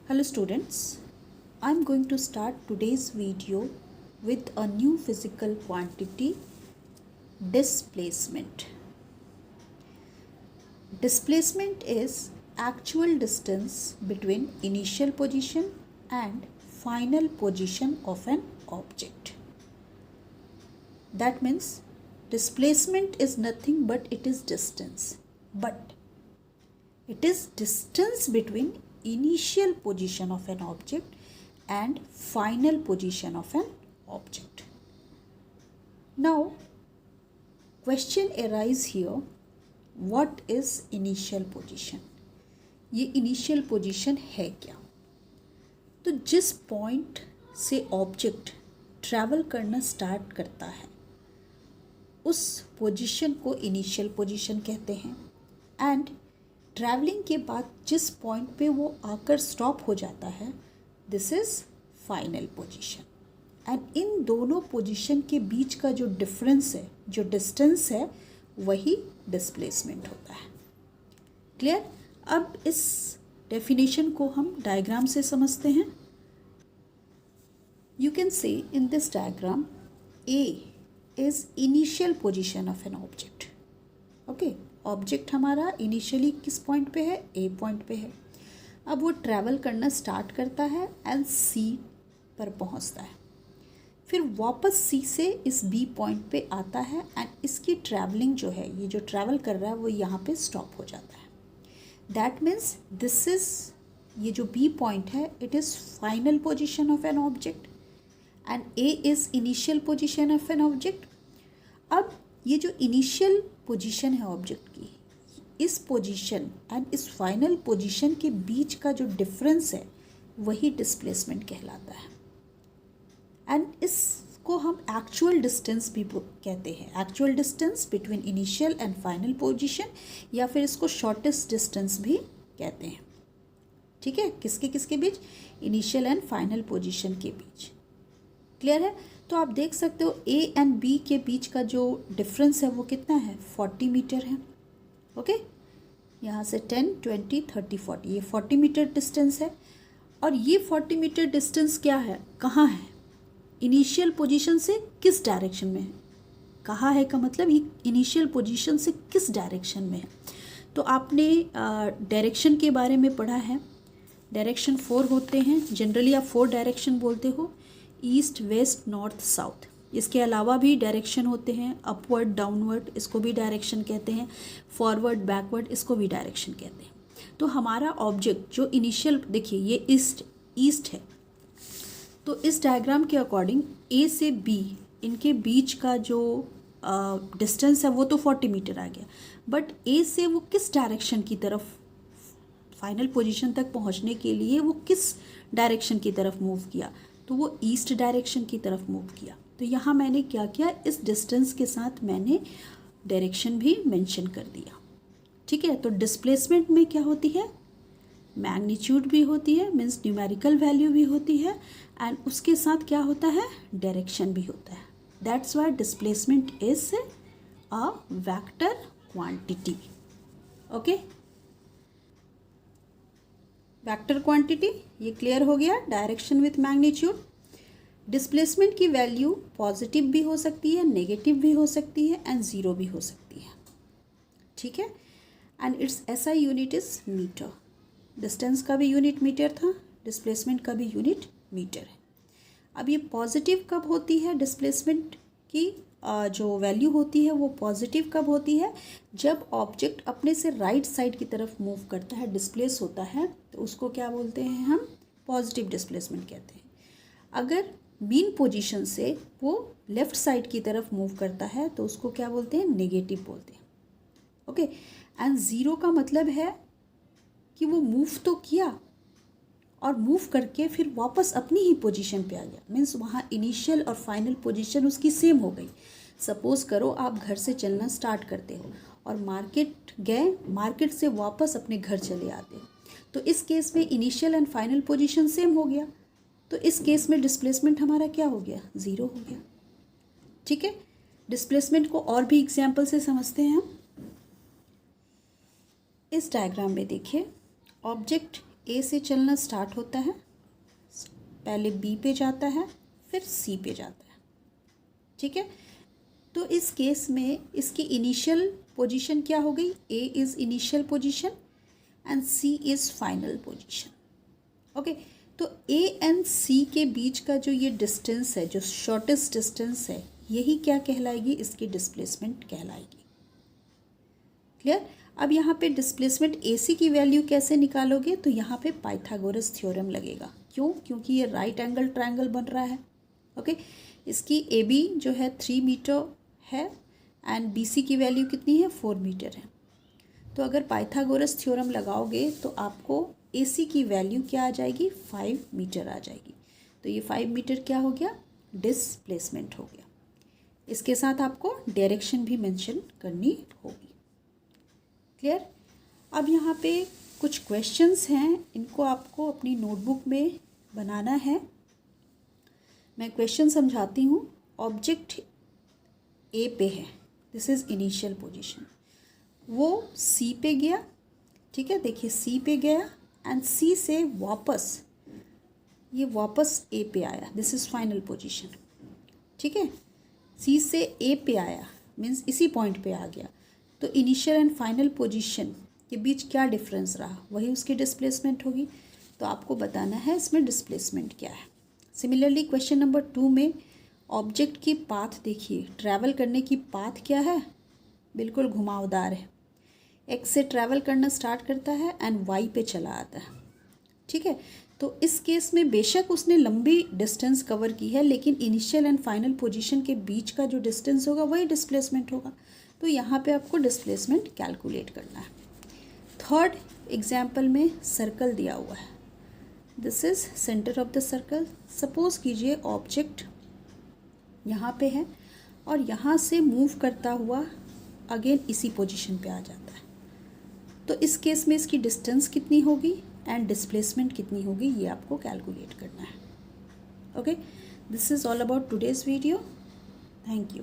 Hello students, I am going to start today's video with a new physical quantity, displacement. Displacement is actual distance between initial position and final position of an object. That means displacement is nothing but it is distance. But it is distance between initial position of an object and final position of an object. Now, question arise here, what is initial position? ये initial position है क्या? तो जिस point से object travel करना start करता है उस position को initial position कहते हैं and ट्रैवलिंग के बाद जिस पॉइंट पे वो आकर स्टॉप हो जाता है this is final position and in दोनों पोजीशन के बीच का जो डिफरेंस है जो डिस्टेंस है वही डिस्प्लेसमेंट होता है. क्लियर? अब इस डेफिनेशन को हम डायग्राम से समझते हैं. You can say in this diagram A is initial position of an object. Okay, object हमारा इनिशियली किस पॉइंट पे है? ए पॉइंट पे है. अब वो ट्रैवल करना स्टार्ट करता है एंड सी पर पहुंचता है. फिर वापस सी से इस बी पॉइंट पे आता है एंड इसकी ट्रैवलिंग जो है ये जो ट्रैवल कर रहा है वो यहाँ पे स्टॉप हो जाता है. दैट मीन्स दिस इज़ ये जो बी पॉइंट है it is final position of an object and A is initial position of an object. अब ये जो इनिशियल पोजीशन है ऑब्जेक्ट की, इस पोजीशन एंड इस फाइनल पोजीशन के बीच का जो डिफरेंस है वही डिस्प्लेसमेंट कहलाता है. एंड इसको हम एक्चुअल डिस्टेंस भी कहते हैं. Actual distance between initial and final position, या फिर इसको शॉर्टेस्ट डिस्टेंस भी कहते हैं. ठीक है, किसके किसके बीच? इनिशियल एंड फाइनल पोजीशन के बीच. क्लियर है? तो आप देख सकते हो ए एंड बी के बीच का जो डिफरेंस है वो कितना है? 40 मीटर है. ओके, यहाँ से 10, 20, 30, 40 ये 40 मीटर डिस्टेंस है. और ये 40 मीटर डिस्टेंस क्या है? कहाँ है? इनिशियल पोजीशन से किस डायरेक्शन में है? कहाँ है का मतलब ये इनिशियल पोजीशन से किस डायरेक्शन में है. तो आपने डायरेक्शन के बारे में पढ़ा है. डायरेक्शन 4 होते हैं. जनरली आप 4 डायरेक्शन बोलते हो, ईस्ट, वेस्ट, नॉर्थ, साउथ. इसके अलावा भी डायरेक्शन होते हैं, अपवर्ड, डाउनवर्ड, इसको भी डायरेक्शन कहते हैं. फॉरवर्ड, बैकवर्ड, इसको भी डायरेक्शन कहते हैं. तो हमारा ऑब्जेक्ट जो इनिशियल, देखिए ये ईस्ट है, तो इस डायग्राम के अकॉर्डिंग ए से बी इनके बीच का जो डिस्टेंस है वो तो 40 मीटर आ गया. बट ए से वो किस डायरेक्शन की तरफ फाइनल पोजीशन तक पहुंचने के लिए वो किस डायरेक्शन की तरफ मूव किया? तो वो ईस्ट डायरेक्शन की तरफ मूव किया. तो यहाँ मैंने क्या किया, इस डिस्टेंस के साथ मैंने डायरेक्शन भी मेंशन कर दिया. ठीक है, तो डिस्प्लेसमेंट में क्या होती है? मैग्नीट्यूड भी होती है, मीन्स न्यूमेरिकल वैल्यू भी होती है, एंड उसके साथ क्या होता है? डायरेक्शन भी होता है. That's why displacement is a vector quantity. Okay, vector quantity ये क्लियर हो गया. Direction with magnitude. डिस्प्लेसमेंट की वैल्यू पॉजिटिव भी हो सकती है, नेगेटिव भी हो सकती है एंड ज़ीरो भी हो सकती है. ठीक है, and it's SI unit is metre. Distance का भी यूनिट मीटर था, डिस्प्लेसमेंट का भी यूनिट मीटर है. अब ये पॉजिटिव कब होती है? डिस्प्लेसमेंट की जो वैल्यू होती है वो पॉजिटिव कब होती है? जब ऑब्जेक्ट अपने से राइट साइड की तरफ मूव करता है, डिस्प्लेस होता है, तो उसको क्या बोलते हैं हम? पॉजिटिव डिस्प्लेसमेंट कहते हैं. अगर मीन पोजीशन से वो लेफ़्ट साइड की तरफ मूव करता है तो उसको क्या बोलते हैं? नेगेटिव बोलते हैं. ओके, एंड ज़ीरो का मतलब है कि वो मूव तो किया और मूव करके फिर वापस अपनी ही पोजीशन पे आ गया. मीन्स वहाँ इनिशियल और फाइनल पोजीशन उसकी सेम हो गई. सपोज़ करो आप घर से चलना स्टार्ट करते हो और मार्केट गए, मार्केट से वापस अपने घर चले आते हो, तो इस केस में initial and final position same हो गया. तो इस केस में डिस्प्लेसमेंट हमारा क्या हो गया? ज़ीरो हो गया. ठीक है, डिस्प्लेसमेंट को और भी एग्जाम्पल से समझते हैं हम. इस डायग्राम में देखिए, ऑब्जेक्ट ए से चलना स्टार्ट होता है, पहले बी पे जाता है, फिर सी पे जाता है। ठीक है, तो इस केस में इसकी इनिशियल पोजीशन क्या हो गई? A is initial position and C is final position. Okay, तो ए एंड सी के बीच का जो ये डिस्टेंस है, जो शॉर्टेस्ट डिस्टेंस है, यही क्या कहलाएगी? इसकी डिस्प्लेसमेंट कहलाएगी। क्लियर? अब यहाँ पे डिस्प्लेसमेंट ए सी की वैल्यू कैसे निकालोगे? तो यहाँ पे पाइथागोरस थ्योरम लगेगा। क्यों? क्योंकि ये राइट एंगल ट्रायंगल बन रहा है। ओके, इसकी ए बी जो है 3 मीटर है एंड बी सी की वैल्यू कितनी है? 4 मीटर है। तो अगर पाइथागोरस थ्योरम लगाओगे तो आपको ए सी की वैल्यू क्या आ जाएगी? 5 मीटर आ जाएगी। तो ये 5 मीटर क्या हो गया? डिस्प्लेसमेंट हो गया। इसके साथ आपको डायरेक्शन भी मेंशन करनी होगी। क्लियर? अब यहाँ पे कुछ क्वेश्चंस हैं, इनको आपको अपनी नोटबुक में बनाना है। मैं क्वेश्चन समझाती हूँ। ऑब्जेक्ट ए पे है, दिस इज़ इनिशियल पोजीशन, वो सी पे गया। ठीक है, देखिए सी पे गया एंड सी से वापस ये वापस ए पे आया, दिस इज़ फाइनल पोजीशन। ठीक है, सी से ए पे आया मीन्स इसी पॉइंट पे आ गया। तो इनिशियल एंड फाइनल पोजीशन के बीच क्या डिफरेंस रहा? वही उसकी डिस्प्लेसमेंट होगी। तो आपको बताना है इसमें डिस्प्लेसमेंट क्या है। सिमिलरली क्वेश्चन नंबर 2 में ऑब्जेक्ट की पाथ देखिए, ट्रैवल करने की पाथ क्या है? बिल्कुल घुमावदार है। एक्स से ट्रैवल करना स्टार्ट करता है एंड वाई पे चला आता है। ठीक है, तो इस केस में बेशक उसने लंबी डिस्टेंस कवर की है, लेकिन इनिशियल एंड फाइनल पोजीशन के बीच का जो डिस्टेंस होगा वही डिस्प्लेसमेंट होगा। तो यहाँ पे आपको डिस्प्लेसमेंट कैलकुलेट करना है। थर्ड एग्जाम्पल में सर्कल दिया हुआ है, this is centre of the circle. Suppose कीजिए ऑब्जेक्ट यहाँ पे है और यहाँ से मूव करता हुआ अगेन इसी पोजीशन पे आ जाता है। तो इस केस में इसकी डिस्टेंस कितनी होगी एंड डिस्प्लेसमेंट कितनी होगी, ये आपको कैलकुलेट करना है। Okay, this is all about today's video. Thank you.